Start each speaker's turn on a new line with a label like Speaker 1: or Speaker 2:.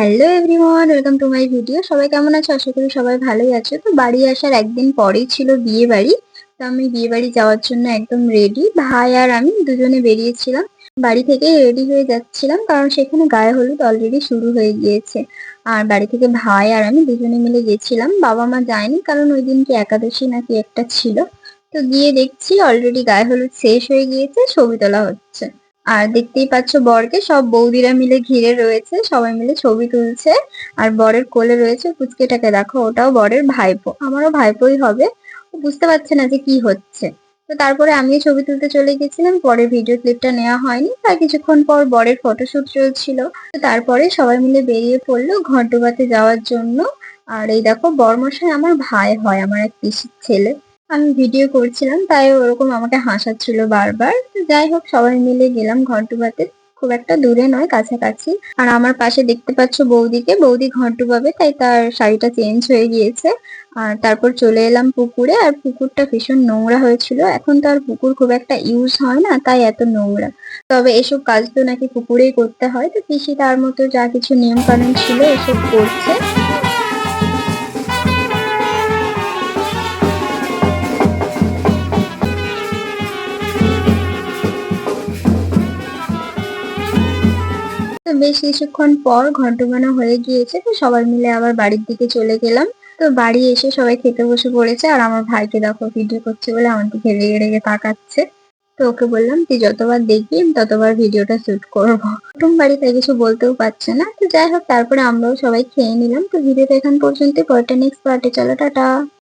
Speaker 1: Hello everyone, welcome to my video. সবাই কেমন আছো? আশা করি সবাই ভালোই আছো। তো বাড়ি আসার একদিন পরেই ছিল বিয়ে বাড়ি। তো আমি বিয়ে বাড়ি যাওয়ার জন্য একদম রেডি। ভাই আর আমি দুজনে বেরিয়েছিলাম। বাড়ি থেকে রেডি হয়ে যাচ্ছিলাম কারণ সেখানে গায়ে হলুদ অলরেডি শুরু হয়ে গিয়েছে। আর বাড়ি থেকে ভাই আর আমি দুজনে মিলে গেছিলাম, বাবা মা যায়নি কারণ ওই দিন কি একাদশী নাকি একটা ছিল। তো গিয়ে দেখছি অলরেডি গায়ে হলুদ শেষ হয়ে গিয়েছে, ছবি তোলা হচ্ছে। আর দেখতেই পাচ্ছ বরকে সব বৌদিরা মিলে ঘিরে রয়েছে, সবাই মিলে ছবি তুলছে। আর বরের কোলে রয়েছে পুচকেটাকে, দেখো ওটাও বরের ভাইপো, আমারও ভাইপোই হবে। ও বুঝতে পারছে না যে কি হচ্ছে। তো তারপরে আমিও ছবি তুলতে চলে গেছিলাম, পরে ভিডিও ক্লিপটা নেওয়া হয়নি। তার কিছুক্ষণ পর বরের ফটোশুট চলছিল। তো তারপরে সবাই মিলে বেরিয়ে পড়লো ঘন্টবাতে যাওয়ার জন্য। আর এই দেখো বরমশাই আমার ভাই হয়, আমার এক পিসির ছেলে। আমি ভিডিও করছিলাম তাই ওরকম আমাকে হাসাচ্ছিল বারবার। তো যাই হোক সবাই মিলে গেলাম ঘন্টুবাতে। খুব একটা দূরে নয়, কাছাকাছি। আর আমার পাশে দেখতে পাচ্ছ বৌদিকে, বৌদি ঘন্টু পাবে তাই তার শাড়িটা চেঞ্জ হয়ে গিয়েছে। আর তারপর চলে এলাম পুকুরে। আর পুকুরটা ভীষণ নোংরা হয়েছিল, এখন তো আর পুকুর খুব একটা ইউজ হয় না তাই এত নোংরা। তবে এসব কাজ তো নাকি পুকুরেই করতে হয়, তো পিসি তার মতো যা কিছু নিয়ম কানুন ছিল এসব করছে। তো বেশ কিছুক্ষণ পর ঘন্টগানা হয়ে গিয়েছে, তো সবাই মিলে আবার বাড়ির দিকে চলে গেলাম। তো বাড়ি এসে সবাই খেতে বসে পড়েছে, আর আমার ভাইকে দেখো ভিডিও করছে বলে আমার দিকে রেগে রেগে তাকাচ্ছে। তো ওকে বললাম তুই যতবার দেখবি আমি ততবার ভিডিওটা শুট করবো। কুটুম বাড়ি তাই কিছু বলতেও পারছে না। তো যাই হোক তারপরে আমরাও সবাই খেয়ে নিলাম। তো ভিডিওটা এখান পর্যন্ত, পরেরটা নেক্সট পার্টে, চলো টাটা।